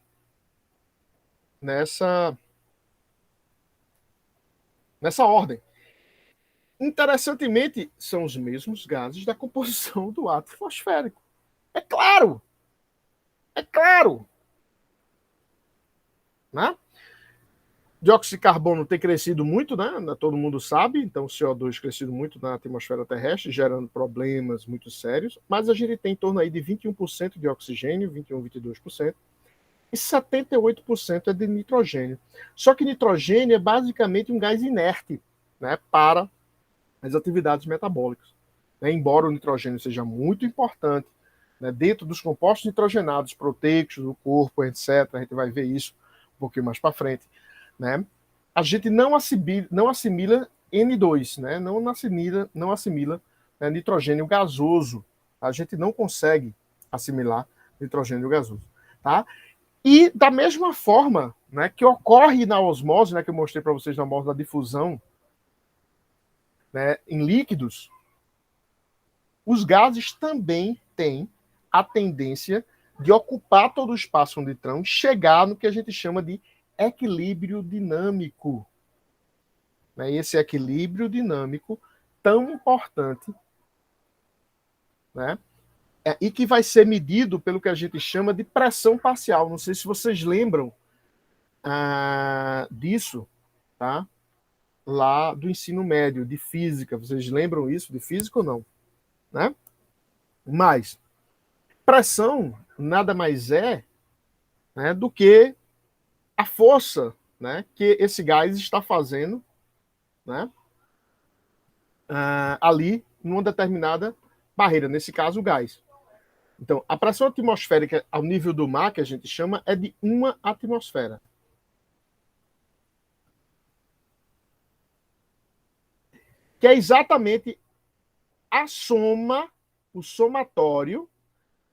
ordem. Interessantemente, são os mesmos gases da composição do átomo atmosférico. É claro! É claro! Né? Dióxido de carbono tem crescido muito, né? Todo mundo sabe, então o CO2 crescido muito na atmosfera terrestre, gerando problemas muito sérios, mas a gente tem em torno aí de 21% de oxigênio, 21, 22%, e 78% é de nitrogênio. Só que nitrogênio é basicamente um gás inerte, né, para as atividades metabólicas. Né? Embora o nitrogênio seja muito importante, né, dentro dos compostos nitrogenados proteicos do corpo, etc., a gente vai ver isso um pouquinho mais para frente, né? A gente não assimila N2, né? não assimila né, nitrogênio gasoso. A gente não consegue assimilar nitrogênio gasoso. Tá? E da mesma forma, né, que ocorre na osmose, né, que eu mostrei para vocês na osmose da difusão, né, em líquidos, os gases também têm a tendência de ocupar todo o espaço onde estão e chegar no que a gente chama de equilíbrio dinâmico. Né, esse equilíbrio dinâmico tão importante, né, e que vai ser medido pelo que a gente chama de pressão parcial. Não sei se vocês lembram disso, tá? Lá do ensino médio, de física. Vocês lembram isso de física ou não? Né? Mas pressão nada mais é, né, do que a força, né, que esse gás está fazendo, né, ali numa determinada barreira, nesse caso o gás. Então, a pressão atmosférica ao nível do mar, que a gente chama, é de 1 atmosfera. Que é exatamente a soma, o somatório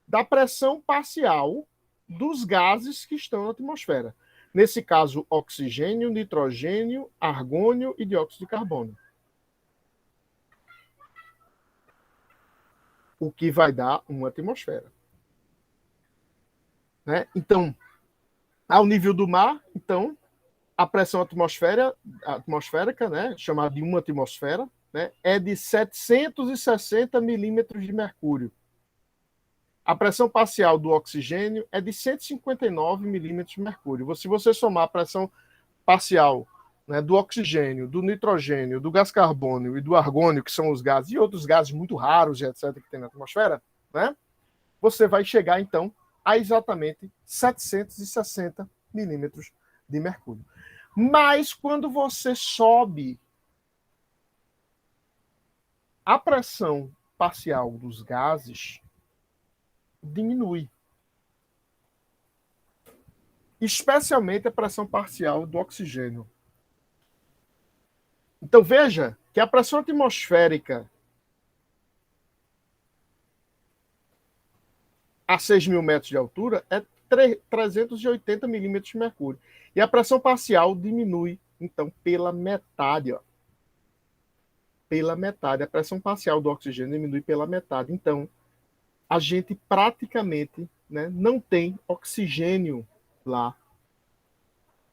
da pressão parcial dos gases que estão na atmosfera. Nesse caso, oxigênio, nitrogênio, argônio e dióxido de carbono. O que vai dar uma atmosfera. Né? Então, ao nível do mar, então, a pressão atmosférica, né, chamada de 1 atmosfera, né, é de 760 milímetros de mercúrio. A pressão parcial do oxigênio é de 159 milímetros de mercúrio. Se você somar a pressão parcial, né, do oxigênio, do nitrogênio, do gás carbônio e do argônio, que são os gases, e outros gases muito raros, etc., que tem na atmosfera, né, você vai chegar, então, a exatamente 760 milímetros de mercúrio. Mas quando você sobe a pressão parcial dos gases, diminui. Especialmente a pressão parcial do oxigênio. Então veja que a pressão atmosférica a 6.000 metros de altura é 380 milímetros de mercúrio. E a pressão parcial diminui, então, pela metade. Ó. Pela metade. A pressão parcial do oxigênio diminui pela metade. Então, a gente praticamente, né, não tem oxigênio lá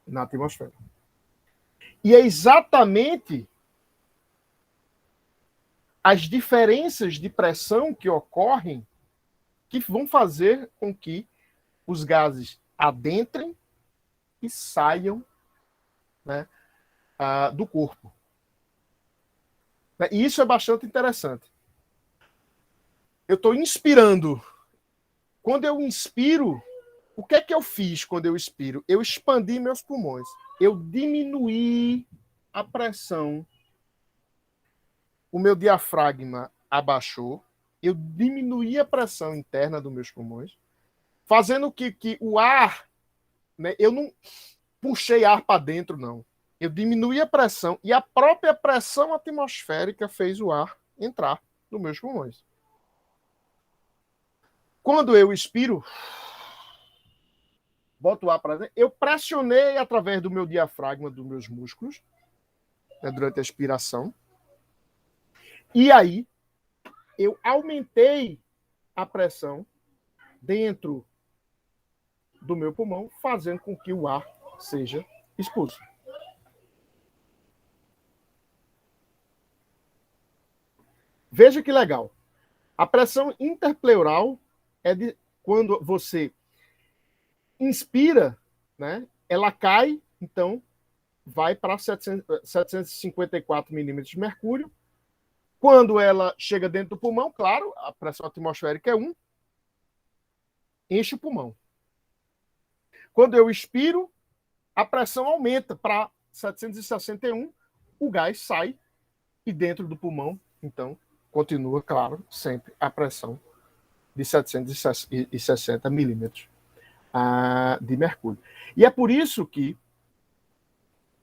na atmosfera. E é exatamente as diferenças de pressão que ocorrem que vão fazer com que os gases adentrem e saiam, né, do corpo. E isso é bastante interessante. Eu estou inspirando. Quando eu inspiro, o que é que eu fiz quando eu expiro? Eu expandi meus pulmões. Eu diminuí a pressão. O meu diafragma abaixou. Eu diminuí a pressão interna dos meus pulmões, fazendo que o ar, né, eu não puxei ar para dentro, não. Eu diminuí a pressão e a própria pressão atmosférica fez o ar entrar nos meus pulmões. Quando eu expiro, boto o ar para dentro, eu pressionei através do meu diafragma, dos meus músculos, né, durante a expiração. E aí, eu aumentei a pressão dentro do meu pulmão, fazendo com que o ar seja expulso. Veja que legal. A pressão interpleural é de quando você inspira, né? Ela cai, então vai para 754 milímetros de mercúrio. Quando ela chega dentro do pulmão, claro, a pressão atmosférica é 1, enche o pulmão. Quando eu expiro, a pressão aumenta para 761, o gás sai e dentro do pulmão, então, continua, claro, sempre a pressão de 760 milímetros de mercúrio. E é por isso que,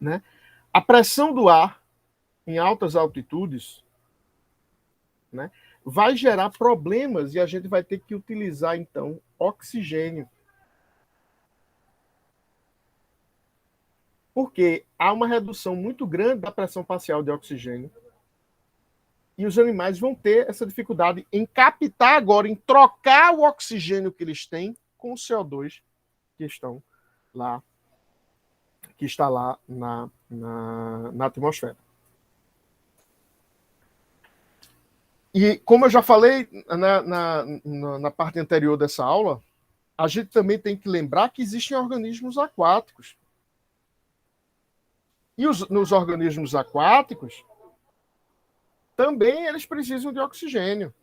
né, a pressão do ar em altas altitudes, né, vai gerar problemas e a gente vai ter que utilizar, então, oxigênio. Porque há uma redução muito grande da pressão parcial de oxigênio e os animais vão ter essa dificuldade em captar agora, em trocar o oxigênio que eles têm com o CO2 que está lá na atmosfera. E como eu já falei na parte anterior dessa aula, a gente também tem que lembrar que existem organismos aquáticos. E nos organismos aquáticos, também eles precisam de oxigênio.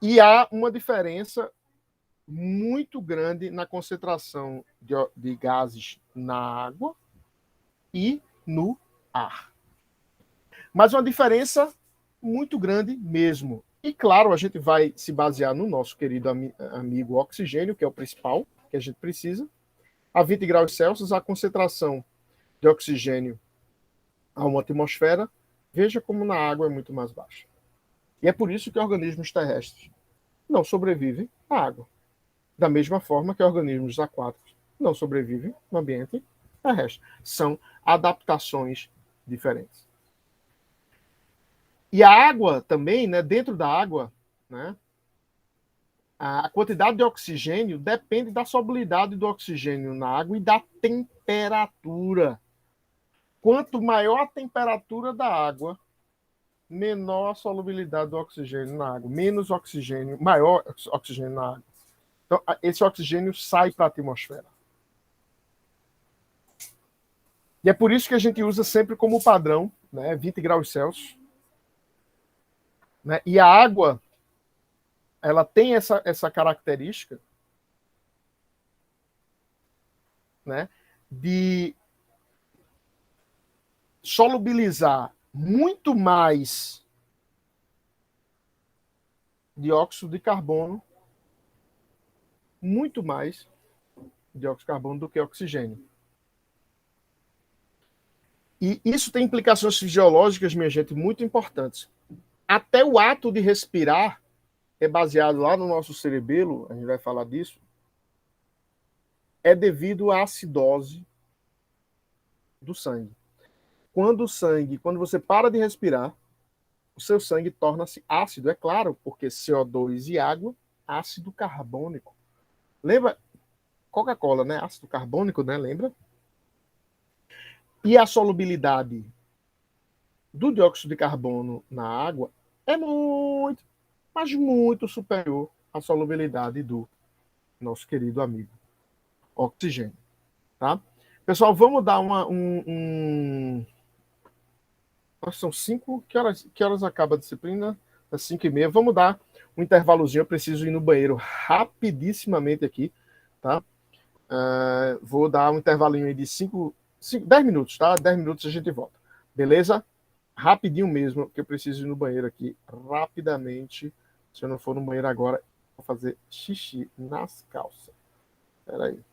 E há uma diferença muito grande na concentração de gases na água e no ar. Mas uma diferença muito grande mesmo. E claro, a gente vai se basear no nosso querido amigo oxigênio, que é o principal que a gente precisa. A 20 graus Celsius, a concentração de oxigênio a uma atmosfera, veja como na água é muito mais baixa. E é por isso que organismos terrestres não sobrevivem à água. Da mesma forma que organismos aquáticos não sobrevivem no ambiente terrestre. São adaptações diferentes. E a água também, né, dentro da água, né, a quantidade de oxigênio depende da solubilidade do oxigênio na água e da temperatura. Quanto maior a temperatura da água, menor a solubilidade do oxigênio na água. Menos oxigênio, maior oxigênio na água. Então, esse oxigênio sai para a atmosfera. E é por isso que a gente usa sempre como padrão, né, 20 graus Celsius. Né? E a água, ela tem essa característica, né, de solubilizar muito mais dióxido de carbono, muito mais dióxido de carbono do que oxigênio. E isso tem implicações fisiológicas, minha gente, muito importantes. Até o ato de respirar é baseado lá no nosso cerebelo, a gente vai falar disso, é devido à acidose do sangue. Quando você para de respirar, o seu sangue torna-se ácido, é claro, porque CO2 e água, ácido carbônico. Lembra? Coca-Cola, né? Ácido carbônico, né? Lembra? E a solubilidade do dióxido de carbono na água é muito, mas muito superior à solubilidade do nosso querido amigo oxigênio. Tá? Pessoal, vamos dar são 5. Que horas acaba a disciplina? Às 5h30. Vamos dar um intervalozinho. Eu preciso ir no banheiro rapidissimamente aqui. Tá? Vou dar um intervalinho aí de 10 minutos, tá? 10 minutos a gente volta. Beleza? Rapidinho mesmo, porque eu preciso ir no banheiro aqui rapidamente. Se eu não for no banheiro agora, vou fazer xixi nas calças. Espera aí.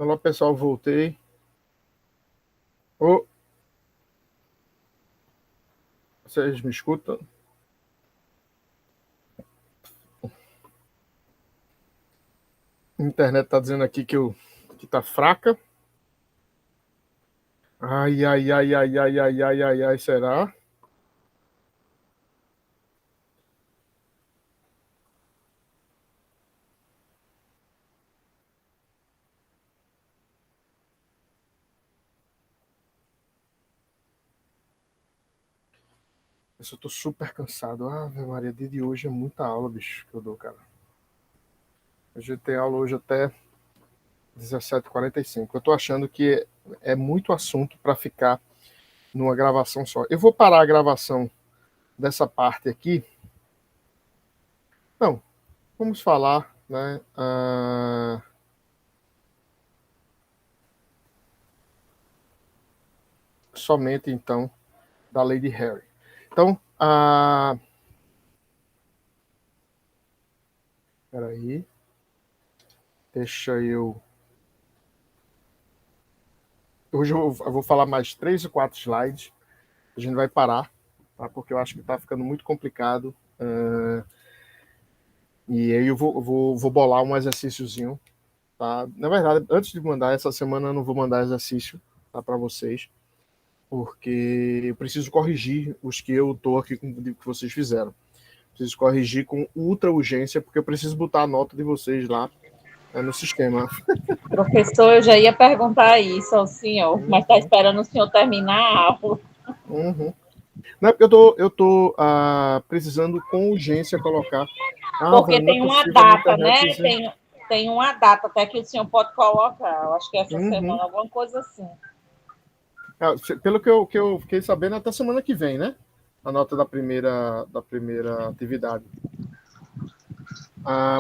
Olá, pessoal, voltei. Ô, vocês me escutam? A internet tá dizendo aqui que tá fraca. Ai, ai, ai, ai, ai, ai, ai, ai, ai, será? Eu tô super cansado. Ave Maria, dia de hoje é muita aula, bicho, que eu dou, cara. A gente tem aula hoje até 17h45. Eu tô achando que é muito assunto para ficar numa gravação só. Eu vou parar a gravação dessa parte aqui. Não, vamos falar, né? Somente então da Lady Harry. Então, peraí, deixa eu. Hoje eu vou falar mais 3 ou 4 slides. A gente vai parar, tá? Porque eu acho que está ficando muito complicado. E aí eu vou bolar um exercíciozinho, tá? Na verdade, antes de mandar, essa semana eu não vou mandar exercício, tá, para vocês, porque eu preciso corrigir os que eu tô aqui com que vocês fizeram. Preciso corrigir com ultra urgência, porque eu preciso botar a nota de vocês lá no sistema. Professor, eu já ia perguntar isso ao senhor, mas está esperando o senhor terminar a aula. Não é porque eu tô precisando com urgência colocar. Porque tem uma data, né? Tem uma data até que o senhor pode colocar. Eu acho que essa semana, alguma coisa assim. Pelo que eu fiquei sabendo, até semana que vem, né? A nota da primeira atividade.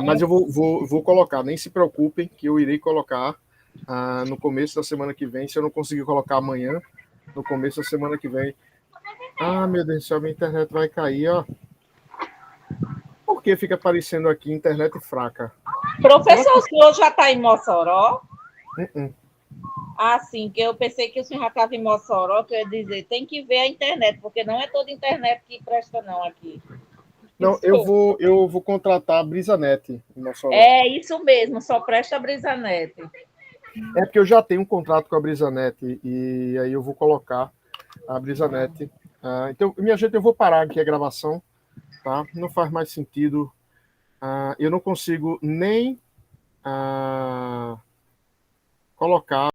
Mas eu vou colocar, nem se preocupem, que eu irei colocar no começo da semana que vem. Se eu não conseguir colocar amanhã, no começo da semana que vem. Meu Deus do céu, minha internet vai cair, ó. Por que fica aparecendo aqui internet fraca? Professor, o senhor já está em Mossoró? Sim, que eu pensei que o senhor já estava em Mossoró, que eu ia dizer, tem que ver a internet, porque não é toda internet que presta não aqui. Não, eu vou contratar a BrisaNet em Mossoró. É isso mesmo, só presta a BrisaNet. É porque eu já tenho um contrato com a BrisaNet e aí eu vou colocar a BrisaNet. Então, minha gente, eu vou parar aqui a gravação, tá? Não faz mais sentido. Eu não consigo nem colocar